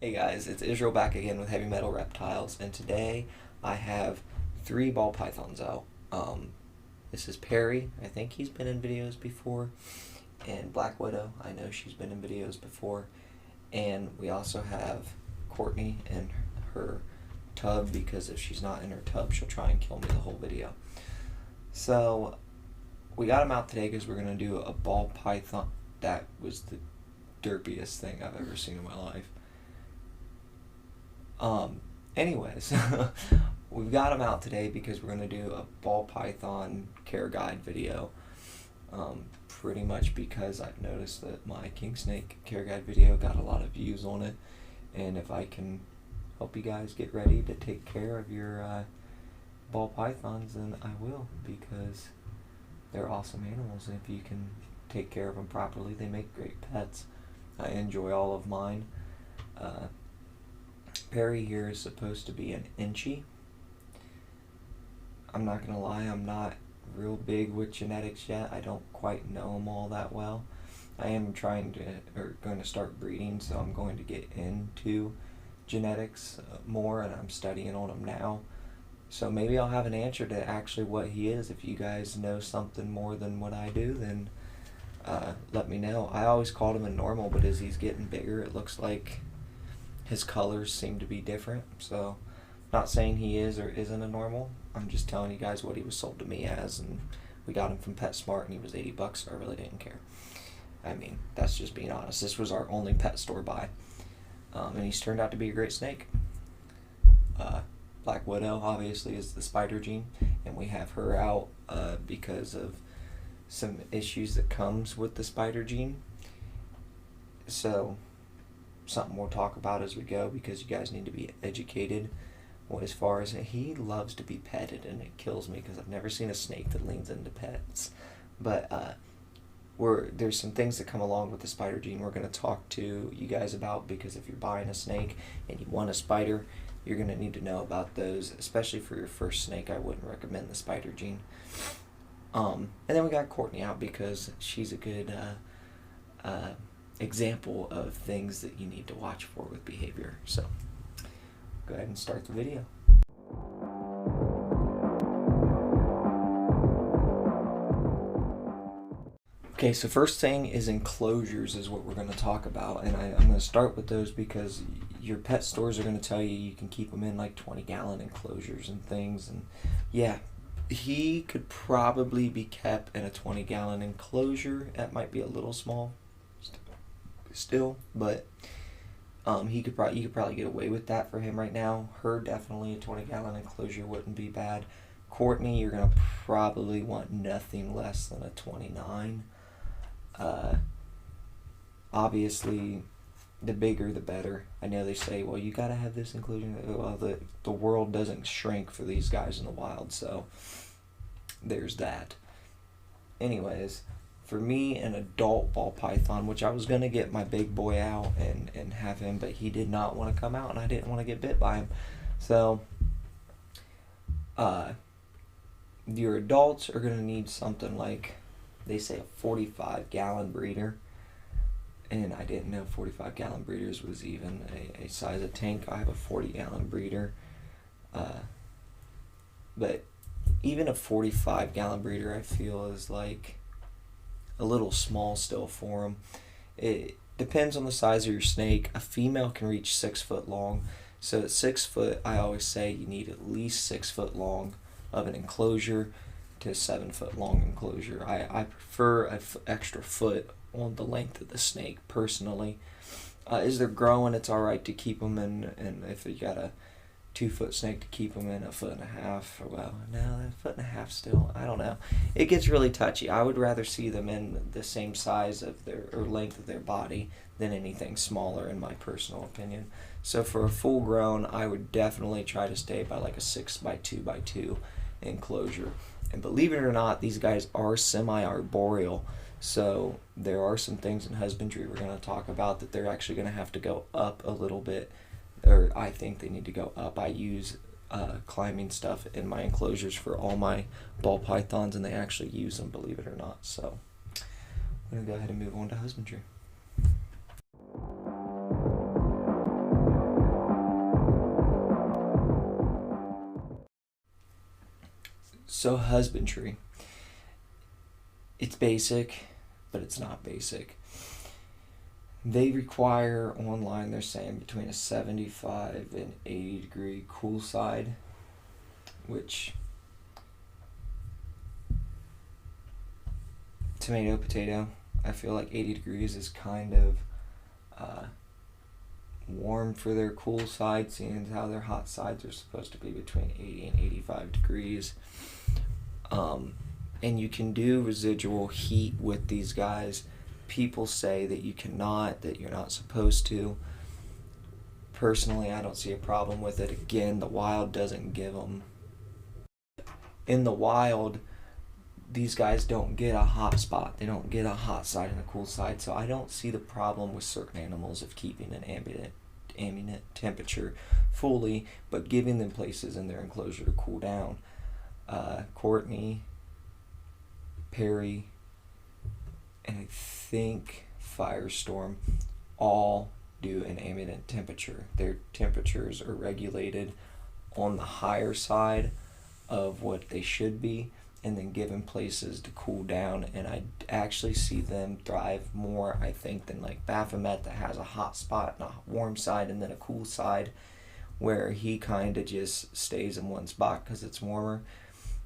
Hey guys, it's Israel back again with Heavy Metal Reptiles, and today I have three ball pythons out. This is Perry. I think he's been in videos before, and Black Widow. I know she's been in videos before, and we also have Courtney in her tub, because if she's not in her tub, she'll try and kill me the whole video. So we got them out today because we're gonna do a ball python. That was the derpiest thing I've ever seen in my life. Anyways, we've got them out today because we're going to do a ball python care guide video. Pretty much because I've noticed that my king snake care guide video got a lot of views on it, and if I can help you guys get ready to take care of your ball pythons, then I will, because they're awesome animals, and if you can take care of them properly, they make great pets. I enjoy all of mine. Perry here is supposed to be an inchy. I'm not gonna lie, I'm not real big with genetics yet. I don't quite know them all that well. I am going to start breeding, so I'm going to get into genetics more, and I'm studying on them now. So maybe I'll have an answer to actually what he is. If you guys know something more than what I do, then let me know. I always called him a normal, but as he's getting bigger, it looks like his colors seem to be different. So not saying he is or isn't a normal. I'm just telling you guys what he was sold to me as, and we got him from PetSmart, and he was $80, so I really didn't care. I mean, that's just being honest. This was our only pet store buy, and he's turned out to be a great snake. Black Widow obviously is the spider gene, and we have her out because of some issues that comes with the spider gene. So something we'll talk about as we go, because you guys need to be educated. Well, as far as he loves to be petted, and it kills me because I've never seen a snake that leans into pets. But there's some things that come along with the spider gene we're going to talk to you guys about, because if you're buying a snake and you want a spider, you're going to need to know about those, especially for your first snake. I wouldn't recommend the spider gene. And then we got Courtney out because she's a good example of things that you need to watch for with behavior. So go ahead and start the video. Okay, so first thing is enclosures is what we're going to talk about, and I'm going to start with those because your pet stores are going to tell you can keep them in like 20-gallon enclosures and things, and yeah, he could probably be kept in a 20-gallon enclosure. That might be a little small still, but you could probably get away with that for him right now. Her, definitely a 20-gallon enclosure wouldn't be bad. Courtney, you're gonna probably want nothing less than a 29. Obviously, the bigger the better. I know they say, well, you gotta have this inclusion. Well, the world doesn't shrink for these guys in the wild, so there's that. Anyways, for me, an adult ball python, which I was going to get my big boy out and have him, but he did not want to come out, and I didn't want to get bit by him. So your adults are going to need something like, they say, a 45-gallon breeder, and I didn't know 45-gallon breeders was even a size of tank. I have a 40-gallon breeder, but even a 45-gallon breeder, I feel, is like a little small still for them. It depends on the size of your snake. A female can reach 6 foot long. So at 6 foot, I always say you need at least 6 foot long of an enclosure to 7 foot long enclosure. I prefer an extra foot on the length of the snake personally. As they're growing, it's alright to keep them in, and if you got a 2 foot snake, to keep them in a 1.5 feet. Well, no, a 1.5 feet still, I don't know. It gets really touchy. I would rather see them in the same size of or length of their body than anything smaller, in my personal opinion. So for a full grown, I would definitely try to stay by like a 6x2x2 enclosure. And believe it or not, these guys are semi-arboreal. So there are some things in husbandry we're going to talk about that they're actually going to have to go up a little bit, or I think they need to go up. I use climbing stuff in my enclosures for all my ball pythons, and they actually use them, believe it or not. So I'm going to go ahead and move on to husbandry. So Husbandry, it's basic, but it's not basic. They require online, they're saying, between a 75 and 80 degree cool side, which tomato, potato, I feel like 80 degrees is kind of warm for their cool side, seeing how their hot sides are supposed to be between 80 and 85 degrees. And you can do residual heat with these guys. People say that you cannot, that you're not supposed to. Personally, I don't see a problem with it. Again, the wild doesn't give them. In the wild, these guys don't get a hot spot. They don't get a hot side and a cool side. So I don't see the problem with certain animals of keeping an ambient temperature fully, but giving them places in their enclosure to cool down. Courtney, Perry, and I think Firestorm all do an ambient temperature. Their temperatures are regulated on the higher side of what they should be, and then given places to cool down. And I actually see them thrive more, I think, than like Baphomet, that has a hot spot and a warm side and then a cool side, where he kind of just stays in one spot because it's warmer,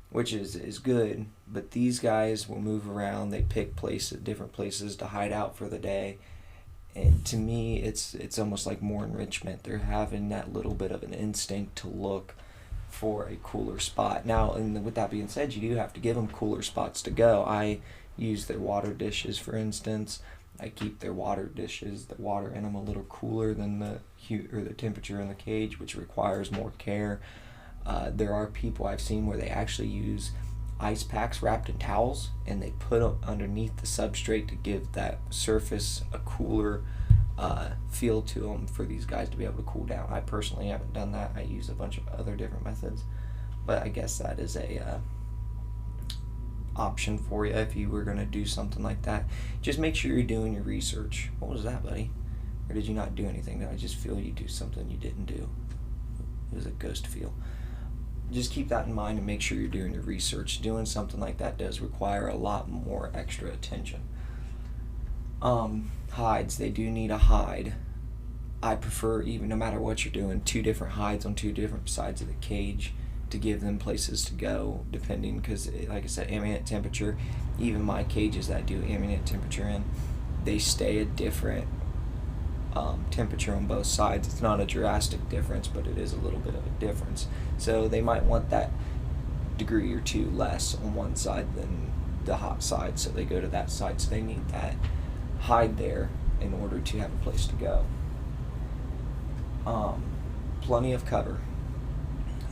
which is good. But these guys will move around. They pick different places to hide out for the day. And to me, it's almost like more enrichment. They're having that little bit of an instinct to look for a cooler spot. Now, and with that being said, you do have to give them cooler spots to go. I use their water dishes, for instance. I keep their water dishes, the water in them, a little cooler than the temperature in the cage, which requires more care. There are people I've seen where they actually use ice packs wrapped in towels, and they put them underneath the substrate to give that surface a cooler feel to them for these guys to be able to cool down. I personally haven't done that. I use a bunch of other different methods, but I guess that is a option for you if you were going to do something like that. Just make sure you're doing your research. What was that, buddy? Or did you not do anything? Did I just feel you do something you didn't do? It was a ghost feel. Just keep that in mind and make sure you're doing your research. Doing something like that does require a lot more extra attention. Hides, they do need a hide. I prefer, even no matter what you're doing, 2 different hides on 2 different sides of the cage to give them places to go, depending, because like I said, ambient temperature, even my cages that I do ambient temperature in, they stay a different temperature on both sides. It's not a drastic difference, but it is a little bit of a difference. So they might want that degree or 2 less on one side than the hot side, so they go to that side. So they need that hide there in order to have a place to go. Plenty of cover.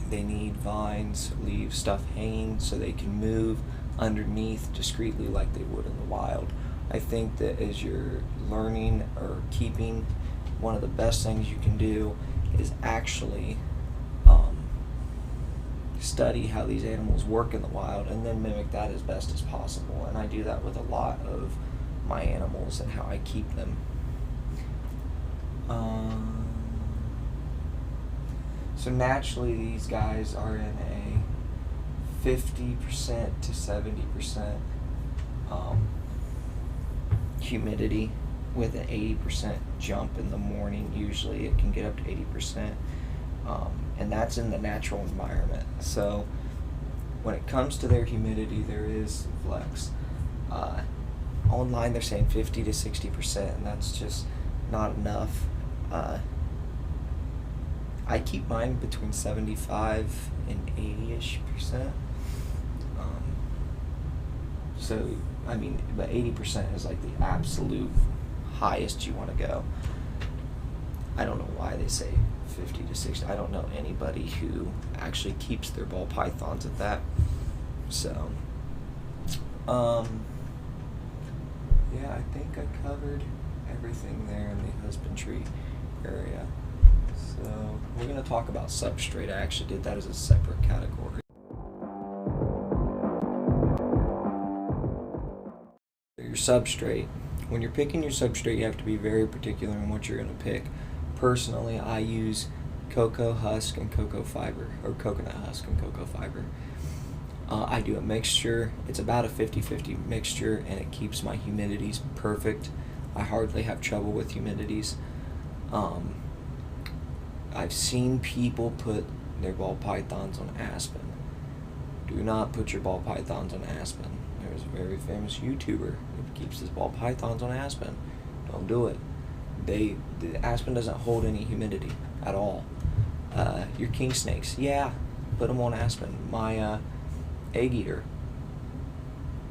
They need vines, leaves, stuff hanging so they can move underneath discreetly like they would in the wild. I think that as you're learning or keeping, one of the best things you can do is actually study how these animals work in the wild and then mimic that as best as possible. And I do that with a lot of my animals and how I keep them. So naturally these guys are in a 50% to 70% humidity with an 80% jump in the morning. Usually it can get up to 80%, and that's in the natural environment. So when it comes to their humidity, there is flex. Online they're saying 50 to 60%, and that's just not enough. I keep mine between 75 and 80-ish%. So, I mean, but 80% is like the absolute highest you want to go. I don't know why they say 50 to 60. I don't know anybody who actually keeps their ball pythons at that. So, yeah, I think I covered everything there in the husbandry area. So we're going to talk about substrate. I actually did that as a separate category. Your substrate. When you're picking your substrate, you have to be very particular on what you're going to pick. Personally, I use cocoa husk and cocoa fiber, or coconut husk and cocoa fiber. I do a mixture. It's about a 50-50 mixture, and it keeps my humidities perfect. I hardly have trouble with humidities. I've seen people put their ball pythons on aspen. Do not put your ball pythons on aspen. There's a very famous YouTuber who keeps his ball pythons on aspen. Don't do it. The aspen doesn't hold any humidity at all. Your king snakes, yeah, put them on aspen. My egg eater.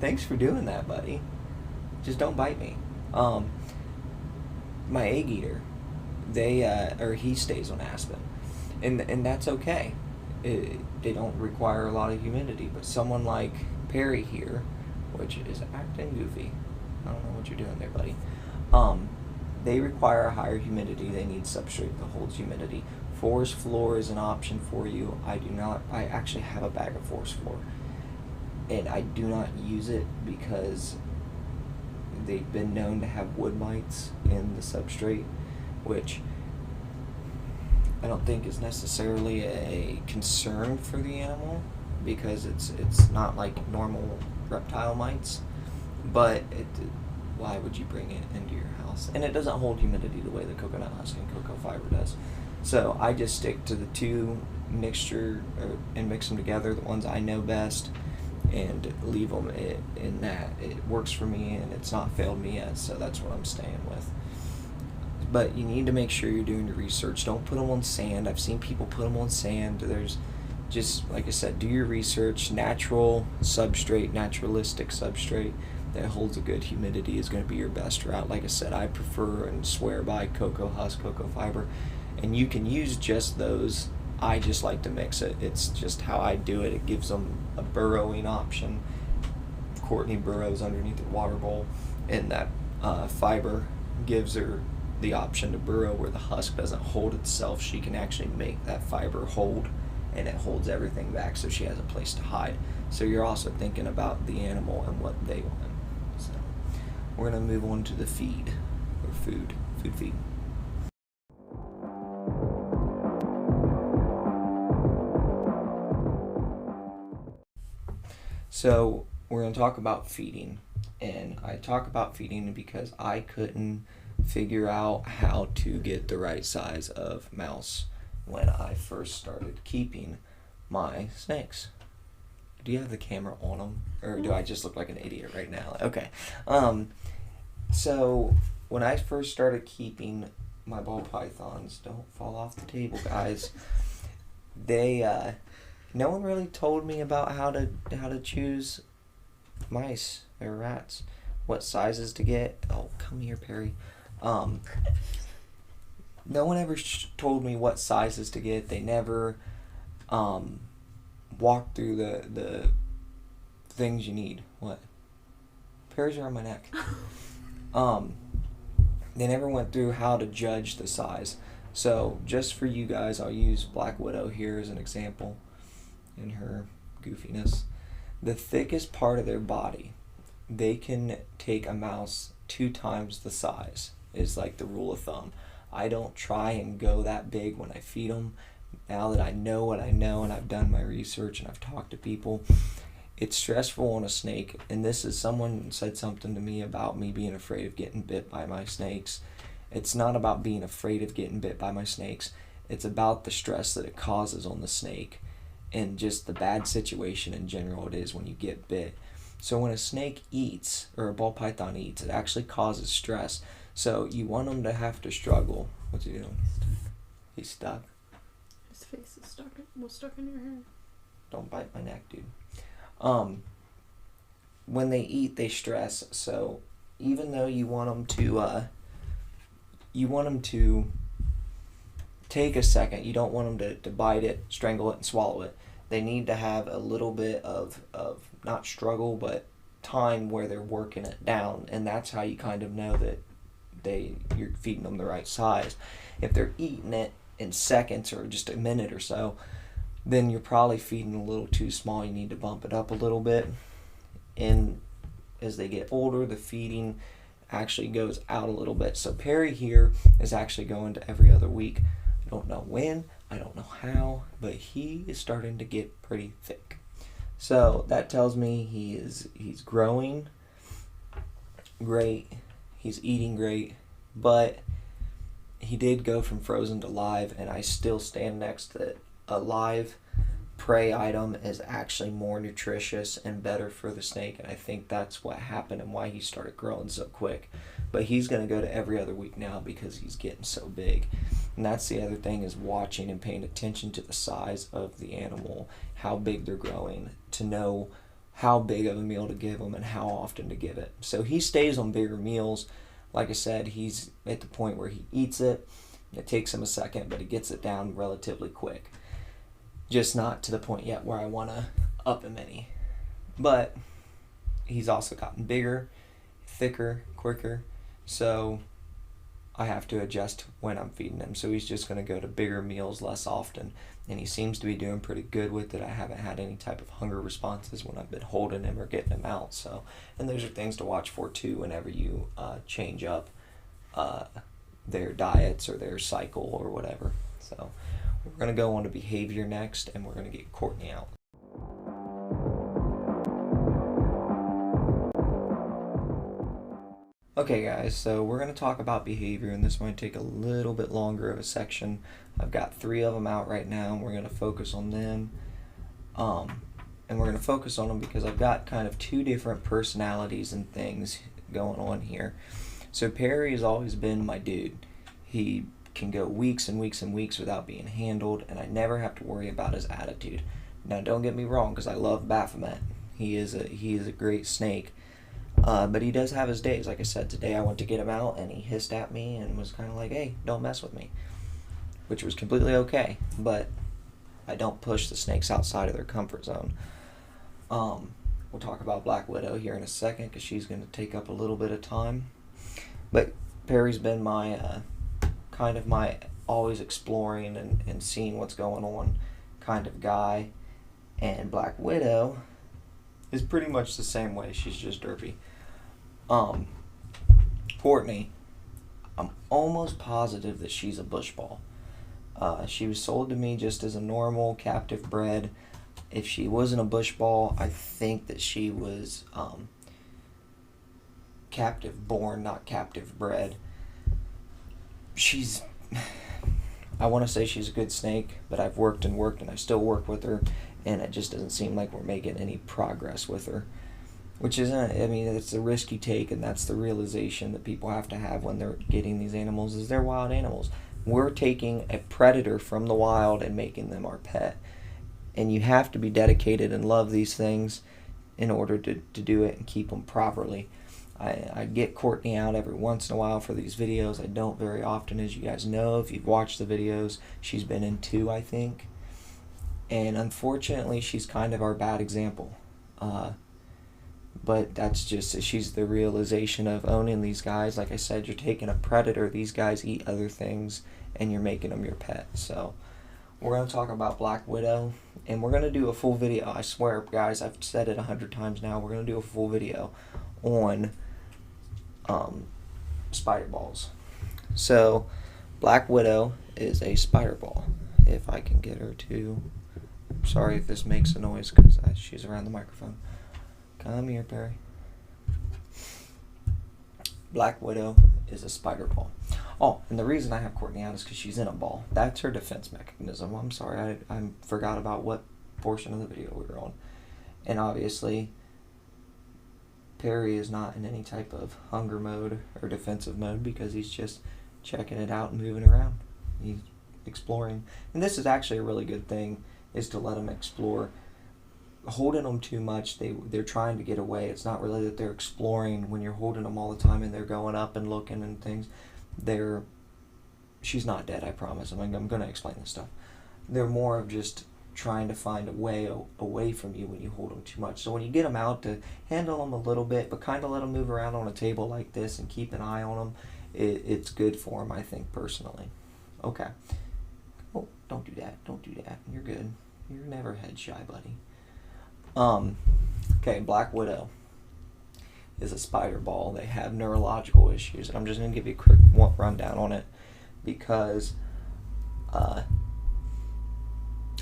Thanks for doing that, buddy. Just don't bite me. My egg eater, he stays on aspen, and that's okay. They don't require a lot of humidity. But someone like Perry here, which is acting goofy, I don't know what you're doing there, buddy. They require a higher humidity. They need substrate that holds humidity. Forest floor is an option for you. I do not. I actually have a bag of forest floor, and I do not use it because they've been known to have wood mites in the substrate, which I don't think is necessarily a concern for the animal because it's not like normal reptile mites. But why would you bring it into your house? And it doesn't hold humidity the way the coconut husk and cocoa fiber does. So I just stick to the two mixture and mix them together, the ones I know best, and leave them in that. It works for me, and it's not failed me yet, so that's what I'm staying with. But you need to make sure you're doing your research. Don't put them on sand. I've seen people put them on sand. There's just, like I said, do your research. Natural substrate, naturalistic substrate that holds a good humidity is going to be your best route. Like I said, I prefer and swear by cocoa husk, cocoa fiber, and you can use just those. I just like to mix it. It's just how I do it. It gives them a burrowing option. Courtney burrows underneath the water bowl, and that fiber gives her the option to burrow where the husk doesn't hold itself. She can actually make that fiber hold, and it holds everything back so she has a place to hide. So you're also thinking about the animal and what they want. So we're going to move on to the feed, or food feed. So we're going to talk about feeding, and I talk about feeding because I couldn't figure out how to get the right size of mouse when I first started keeping my snakes. Do you have the camera on them, or do I just look like an idiot right now? Okay. So when I first started keeping my ball pythons, don't fall off the table, guys. They no one really told me about how to choose mice or rats, what sizes to get. Oh, come here, Perry. No one ever told me what sizes to get. They never walked through the things you need. What? Perry's around my neck. They never went through how to judge the size. So just for you guys, I'll use Black Widow here as an example in her goofiness. The thickest part of their body, they can take a mouse 2 times the size, is like the rule of thumb. I don't try and go that big when I feed them. Now that I know what I know and I've done my research and I've talked to people, it's stressful on a snake. And this is, someone said something to me about me being afraid of getting bit by my snakes. It's not about being afraid of getting bit by my snakes. It's about the stress that it causes on the snake and just the bad situation in general it is when you get bit. So when a snake eats, or a ball python eats, it actually causes stress. So you want them to have to struggle. What's he doing? He's stuck. His face is stuck. Was stuck in your hair. Don't bite my neck, dude. When they eat, they stress. So even though you want them to take a second, you don't want them to bite it, strangle it, and swallow it. They need to have a little bit of not struggle, but time where they're working it down, and that's how you kind of know that you're feeding them the right size. If they're eating it in seconds or just a minute or so, then you're probably feeding a little too small. You need to bump it up a little bit. And as they get older, the feeding actually goes out a little bit. So Perry here is actually going to every other week. I don't know when, I don't know how, but he is starting to get pretty thick. So that tells me he's growing great, he's eating great, but he did go from frozen to live, and I still stand next to it. A live prey item is actually more nutritious and better for the snake, and I think that's what happened and why he started growing so quick. But he's going to go to every other week now because he's getting so big. And that's the other thing, is watching and paying attention to the size of the animal, how big they're growing, to know how big of a meal to give them and how often to give it. So he stays on bigger meals. Like I said, he's at the point where he eats it. It takes him a second, but he gets it down relatively quick. Just not to the point yet where I want to up him any. But he's also gotten bigger, thicker, quicker. So I have to adjust when I'm feeding him. So he's just going to go to bigger meals less often. And he seems to be doing pretty good with it. I haven't had any type of hunger responses when I've been holding him or getting him out. So, and those are things to watch for too whenever you change up their diets or their cycle or whatever. So we're going to go on to behavior next, and we're going to get Courtney out. Okay guys, so we're going to talk about behavior, and this might take a little bit longer of a section. I've got 3 of them out right now, and we're going to focus on them. And we're going to focus on them because I've got kind of 2 different personalities and things going on here. So Perry has always been my dude. He can go weeks and weeks and weeks without being handled, and I never have to worry about his attitude. Now don't get me wrong, because I love Baphomet. He is a great snake. But he does have his days. Like I said, today I went to get him out, and he hissed at me and was kind of like, hey, don't mess with me. Which was completely okay, but I don't push the snakes outside of their comfort zone. We'll talk about Black Widow here in a second, because she's going to take up a little bit of time. But Perry's been my kind of my always exploring and seeing what's going on kind of guy. And Black Widow is pretty much the same way. She's just derpy. Courtney, I'm almost positive that she's a bush ball. She was sold to me just as a normal captive bred. If she wasn't a bush ball, I think that she was captive born, not captive bred. I want to say she's a good snake, but I've worked and I still work with her, and it just doesn't seem like we're making any progress with her. Which isn't, I mean, it's a risk you take, and that's the realization that people have to have when they're getting these animals, is they're wild animals. We're taking a predator from the wild and making them our pet. And you have to be dedicated and love these things in order to do it and keep them properly. I get Courtney out every once in a while for these videos. I don't very often, as you guys know. If you've watched the videos, she's been in 2, I think. And unfortunately, she's kind of our bad example. But that's just, she's the realization of owning these guys. Like I said, you're taking a predator. These guys eat other things, and you're making them your pet. So we're going to talk about Black Widow, and we're going to do a full video. I swear, guys, I've said it 100 times now. We're going to do a full video on spider balls. So Black Widow is a spider ball. If I can get her to... Sorry if this makes a noise, because she's around the microphone. Come here, Perry. Black Widow is a spider ball. Oh, and the reason I have Courtney out is because she's in a ball. That's her defense mechanism. I'm sorry, I forgot about what portion of the video we were on. And obviously, Perry is not in any type of hunger mode or defensive mode, because he's just checking it out and moving around. He's exploring. And this is actually a really good thing, is to let him explore. Holding them too much, they're trying to get away. It's not really that they're exploring when you're holding them all the time and they're going up and looking and things. She's not dead, I promise. I'm going to explain this stuff. They're more of just trying to find a way away from you when you hold them too much. So when you get them out, to handle them a little bit, but kind of let them move around on a table like this and keep an eye on them, it's good for them, I think, personally. Okay. Oh, don't do that. Don't do that. You're good. You're never head shy, buddy. Okay, Black Widow is a spider ball. They have neurological issues, and I'm just going to give you a quick rundown on it, because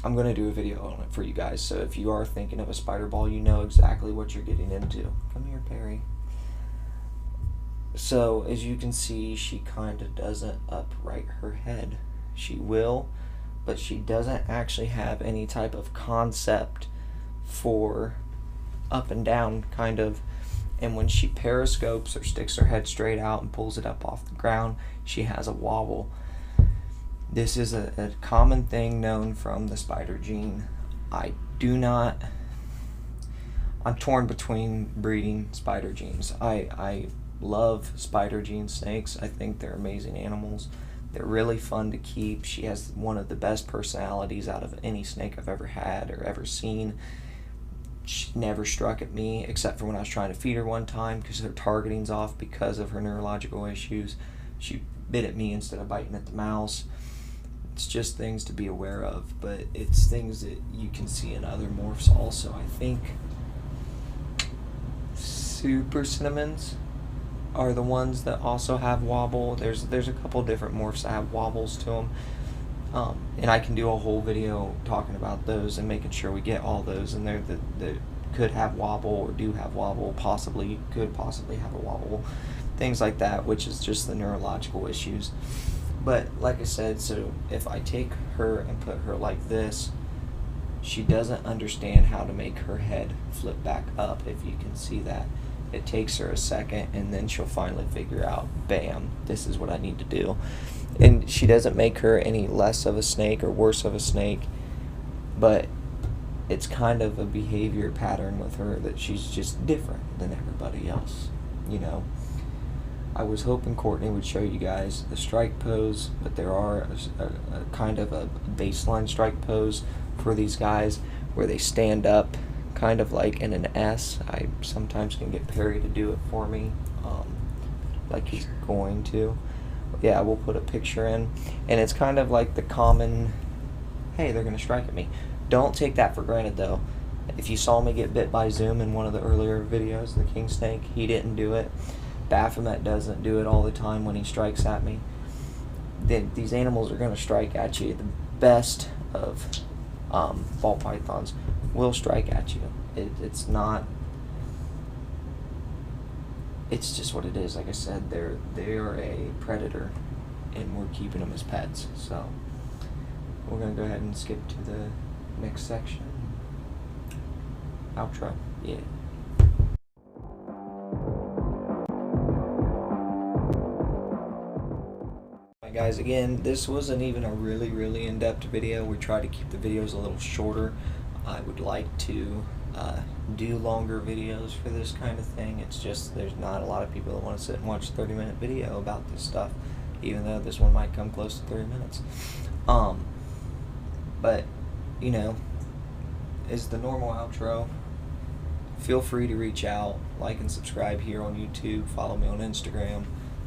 I'm going to do a video on it for you guys, so if you are thinking of a spider ball, you know exactly what you're getting into. Come here, Perry. So, as you can see, she kind of doesn't upright her head. She will, but she doesn't actually have any type of concept for up and down, kind of. And when she periscopes or sticks her head straight out and pulls it up off the ground, she has a wobble. This is a common thing known from the spider gene. I'm torn between breeding spider genes. I love spider gene snakes. I think they're amazing animals. They're really fun to keep. She has one of the best personalities out of any snake I've ever had or ever seen. She never struck at me except for when I was trying to feed her one time because her targeting's off because of her neurological issues. She bit at me instead of biting at the mouse. It's just things to be aware of, but it's things that you can see in other morphs also. I think super cinnamons are the ones that also have wobble. There's a couple different morphs that have wobbles to them. And I can do a whole video talking about those and making sure we get all those in there that could have wobble or do have wobble, could possibly have a wobble, things like that, which is just the neurological issues. But like I said, so if I take her and put her like this, she doesn't understand how to make her head flip back up, if you can see that. It takes her a second, and then she'll finally figure out, bam, this is what I need to do. And she doesn't make her any less of a snake or worse of a snake, but it's kind of a behavior pattern with her that she's just different than everybody else, you know. I was hoping Courtney would show you guys the strike pose, but there are a kind of a baseline strike pose for these guys where they stand up kind of like in an S. I sometimes can get Perry to do it for me, like he's going to. Yeah, we'll put a picture in, and it's kind of like the common, hey, they're gonna strike at me. Don't take that for granted though. If you saw me get bit by Zoom in one of the earlier videos, the king snake, he didn't do it. Baphomet doesn't do it all the time when he strikes at me. These animals are gonna strike at you. The best of ball pythons will strike at you. It's not. It's just what it is. Like I said, they are a predator, and we're keeping them as pets. So we're gonna go ahead and skip to the next section. Outro. Yeah. Alright guys, again, this wasn't even a really in-depth video. We try to keep the videos a little shorter. I would like to do longer videos for this kind of thing. It's just there's not a lot of people that want to sit and watch a 30-minute video about this stuff, even though this one might come close to 30 minutes. But, you know, is the normal outro. Feel free to reach out, like and subscribe here on YouTube, follow me on Instagram.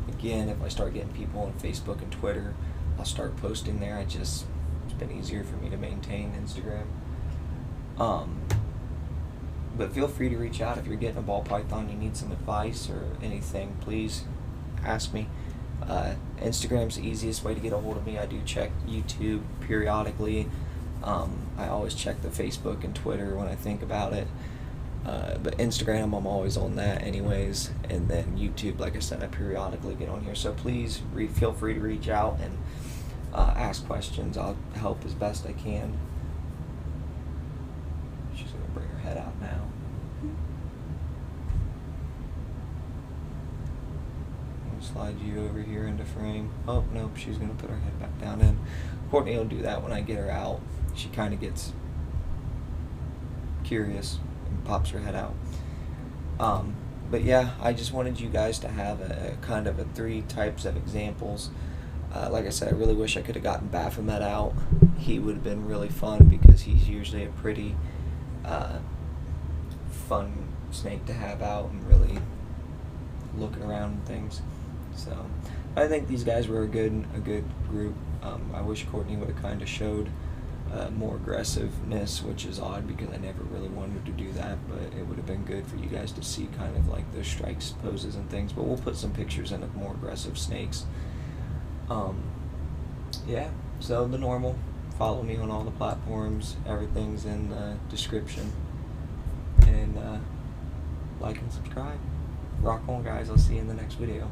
Again, if I start getting people on Facebook and Twitter, I'll start posting there. It's been easier for me to maintain Instagram. But feel free to reach out if you're getting a ball python, you need some advice or anything, please ask me. Instagram's the easiest way to get a hold of me. I do check YouTube periodically. I always check the Facebook and Twitter when I think about it. But Instagram, I'm always on that anyways. And then YouTube, like I said, I periodically get on here. So please feel free to reach out and ask questions. I'll help as best I can. She's going to bring her head out now. I'll slide you over here into frame. Oh, nope, she's going to put her head back down in. Courtney will do that when I get her out. She kind of gets curious and pops her head out. But yeah, I just wanted you guys to have a kind of 3 types of examples. Like I said, I really wish I could have gotten Baphomet out. He would have been really fun because he's usually a pretty fun snake to have out and really looking around and things. So I think these guys were a good group. I wish Courtney would have kind of showed more aggressiveness, which is odd because I never really wanted to do that, but it would have been good for you guys to see kind of like the strikes poses and things. But we'll put some pictures in of more aggressive snakes. Yeah, so the normal Follow me on all the platforms. Everything's in the description. And like and subscribe. Rock on, guys. I'll see you in the next video.